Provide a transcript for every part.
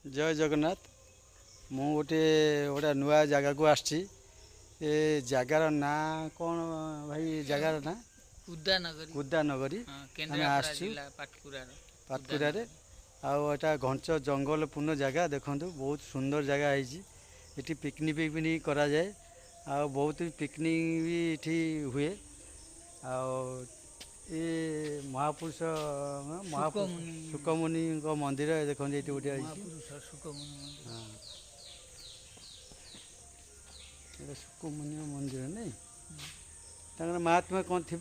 जय जगन्नाथ। मु गोटे गोटे नुआ जगह को आसी जगार ना कौन भाई जगार ना कुदा नगरी आम आसचु पाटकुरा आटा घंच जंगल पूर्ण जगह देखु बहुत सुंदर जगह है पिकनिक पिकनिक करा जाए आ बहुत पिकनिक भी इठी हुए आ ये महापुरुष सुकमुनि मंदिर देखो ये गोटे हाँ सुकमुनि मंदिर नहीं तर महात्मा कौन थी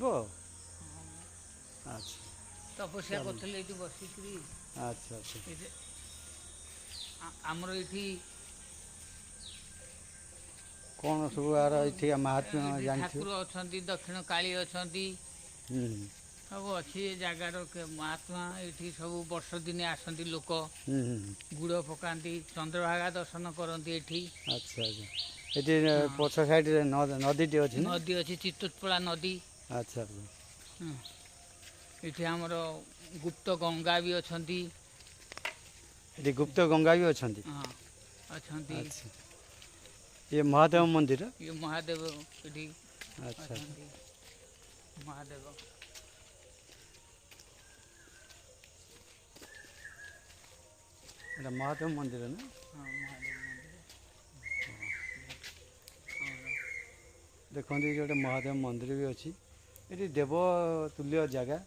अच्छा तपस्या करथिले बसिकी अच्छा अच्छा आमर ये कौन सब यार ये महात्मा जान ठाकुर अच्छा दक्षिण काली अच्छा सब अच्छी जगार महात्मा ये सब वर्ष दिने आसती लोक गुड़ पकाती चंद्रभागा दर्शन करती ये अच्छा अच्छा ये पछ साइड नदी अच्छी नदी अच्छी चित्तोत्पला नदी अच्छा ये आमर गुप्त गंगा भी अच्छा ये गुप्त गंगा भी अच्छा अच्छा ये महादेव मंदिर ये महादेव ये अच्छा महादेव महादेव मंदिर ना हाँ महादेव मंदिर देखते ये गोटे महादेव मंदिर भी अच्छी ये देव तुल्य जगह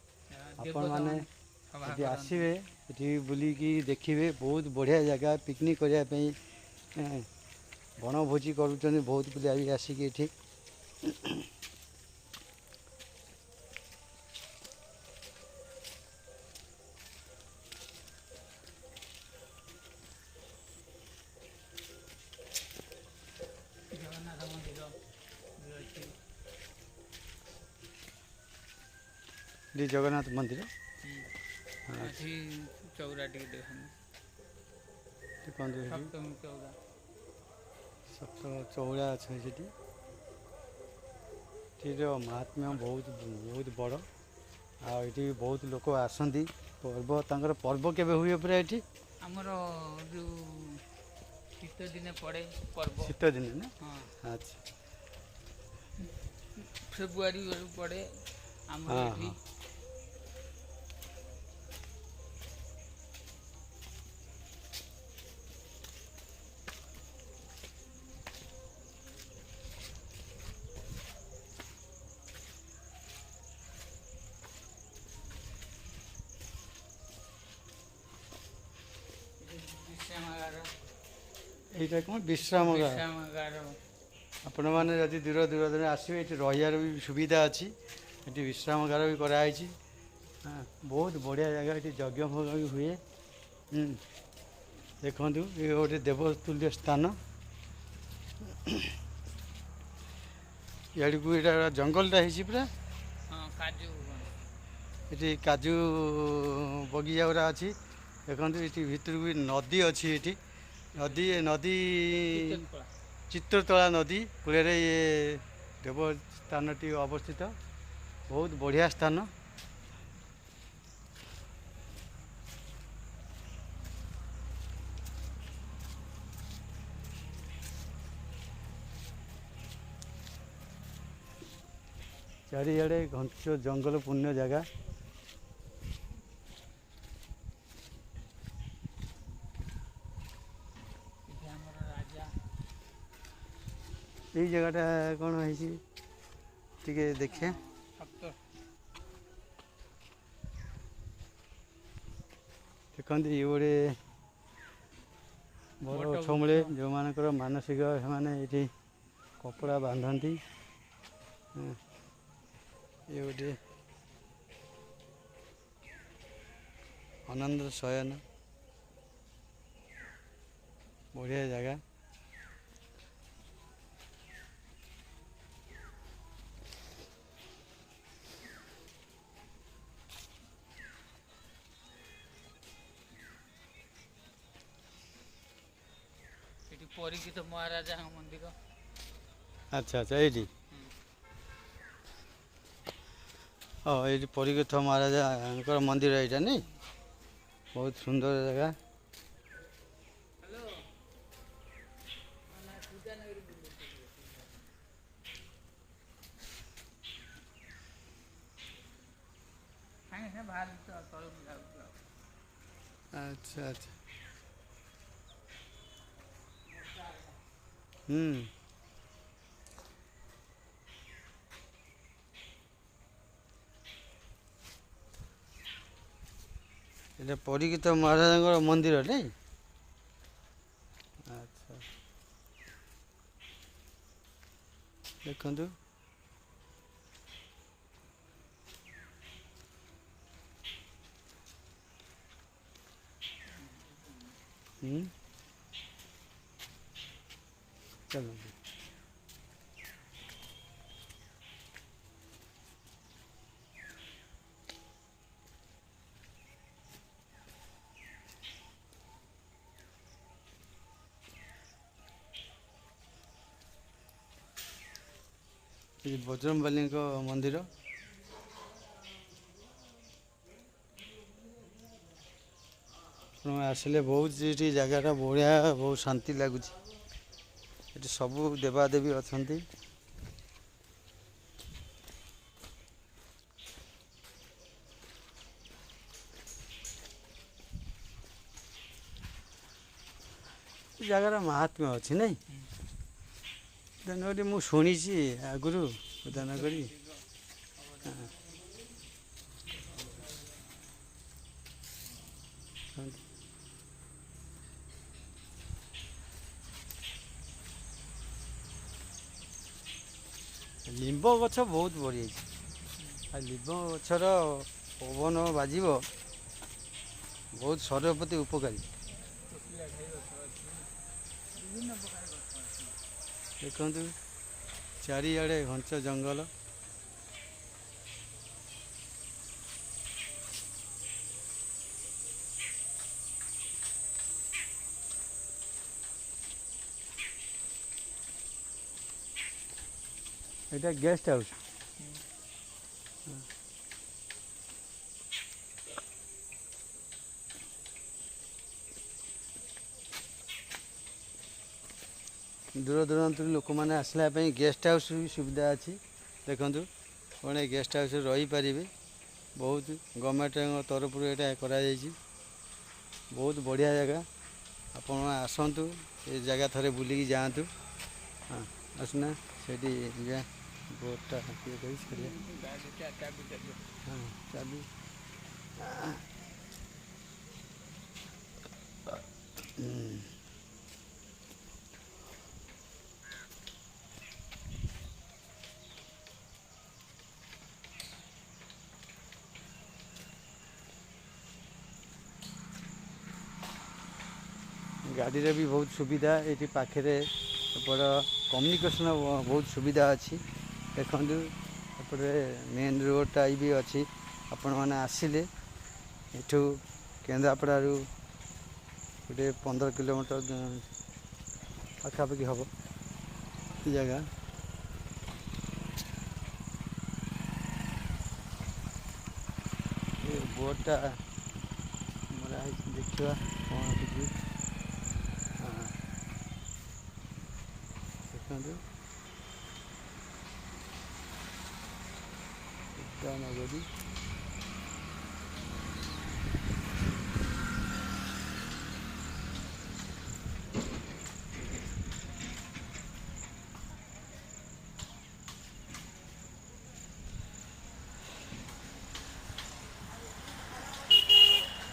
आपण मैंने आसवे ये बुलिकी देखिए बहुत बढ़िया जगह पिकनिक करने बनभोजी कर बहुत पिला भी आसिक ये जगन्नाथ मंदिर ये जगन्नाथ मंदिर अच्छी चौरा टी देखो सप्तमी चौरा सप्त चौड़ा अच्छे से महात्म्य बहुत बहुत बड़ आठी बहुत लोक आसती पर्व तर पर्व के हुए पूरा ये आमर जो शीत दिने पड़े पर्व शीत दिन ना हाँ अच्छा फेब्रुआरी पड़े आमर हाँ ये हाँ यहाँ कौन विश्रामगार आपण मैंने जदि दूर दूर दिन आसवे ये रही भी सुविधा अच्छी ये विश्रामगार भी कराई हाँ बहुत बढ़िया जगह ये यज्ञ भोग भी हुए देखु ये गोटे देवतुल्य स्थान इड़ को यहाँ जंगलटा पूरा हाँ काजू ये काजू बगिचा गुरा अच्छी देखो ये भितर भी नदी अच्छी ये नदी नदी चित्रतला नदी कूल ये देवस्थान टी अवस्थित बहुत बढ़िया स्थान चारिड़े घंच जंगल पूर्ण जगह ये जगहटा कौन है देखे देखते ये गोटे बड़ छमुले जो मानकर मानसिक से कपड़ा बांधती ये गोटे आनंद शयन बढ़िया जगह परीक्षित महाराजा मंदिर अच्छा अच्छा ये हाँ ये परीक्षित महाराजा मंदिर यहाँ नहीं बहुत सुंदर जगह ବାହାରି ତଳକୁ ଯାଉଛୁ ଆଉ। ଆଚ୍ଛା ଆଚ୍ଛା। ହୁଁ। এটা পରୀକ୍ଷିତ ମହାରାଜାଙ୍କର ମନ୍ଦିର ନାଇଁ? ଆଚ୍ଛା ଦେଖନ୍ତୁ। ହୁଁ ଚାଲନ୍ତୁ। ଏ ବଜରଙ୍ଗବାଲୀଙ୍କ ମନ୍ଦିର। ଆପଣ ଆସିଲେ ବହୁତ ଏଠି ଜାଗାଟା ବଢ଼ିଆ, ବହୁତ ଶାନ୍ତି ଲାଗୁଛି। ଏଠି ସବୁ ଦେବାଦେବୀ ଅଛନ୍ତି। ଏ ଜାଗାର ମାହାତ୍ମ୍ୟ ଅଛି ନାଇଁ? ଉଦାନଗରୀ ମୁଁ ଶୁଣିଛି ଆଗରୁ, ଉଦାନଗରୀ। ଲିମ୍ବ ଗଛ ବହୁତ ବଢ଼ିଯାଇଛି। ଆଉ ଲିମ୍ବ ଗଛର ପବନ ବାଜିବ ବହୁତ ଶରୀର ପ୍ରତି ଉପକାରୀ। ବିଭିନ୍ନ ପ୍ରକାର ଗଛ ଅଛି। ଦେଖନ୍ତୁ ଚାରିଆଡ଼େ ଘଞ୍ଚ ଜଙ୍ଗଲ। এটা গেস্ট হাউস। ଦୂର ଦୂରାନ୍ତରୁ ଲୋକମାନେ ଆସିଲା ପାଇଁ ଗେଷ୍ଟ ହାଉସ୍ ବି ସୁବିଧା ଅଛି। ଦେଖନ୍ତୁ ଆପଣ ଏ ଗେଷ୍ଟ ହାଉସ୍ରେ ରହିପାରିବେ। ବହୁତ ଗଭର୍ଣ୍ଣମେଣ୍ଟଙ୍କ ତରଫରୁ ଏଇଟା କରାଯାଇଛି। ବହୁତ ବଢ଼ିଆ ଜାଗା। ଆପଣ ଆସନ୍ତୁ, ଏ ଜାଗା ଥରେ ବୁଲିକି ଯାଆନ୍ତୁ। ହଁ ଆସୁନା ସେଠି ଯିବା, ବୋଟ୍ଟା ଇଏ କରି ଛାଡ଼ିବା। ହଁ ଚାବି। ଗାଡ଼ିରେ ବି ବହୁତ ସୁବିଧା। ଏଠି ପାଖରେ ଏପଟ କମ୍ୟୁନିକେସନ୍ ବହୁତ ସୁବିଧା ଅଛି। ଦେଖନ୍ତୁ ଏପଟେ ମେନ୍ ରୋଡ଼୍ଟା ବି ଅଛି। ଆପଣମାନେ ଆସିଲେ ଏଠୁ କେନ୍ଦ୍ରାପଡ଼ାରୁ ଗୋଟେ 15 କିଲୋମିଟର ପାଖାପାଖି ହେବ ଜାଗା। ଏ ବୋର୍ଡ଼ଟା ମରା ହେଇଛି, ଦେଖିବା କ'ଣ କିଛି। ହଁ ଦେଖନ୍ତୁ ଉଦାନଗରୀ।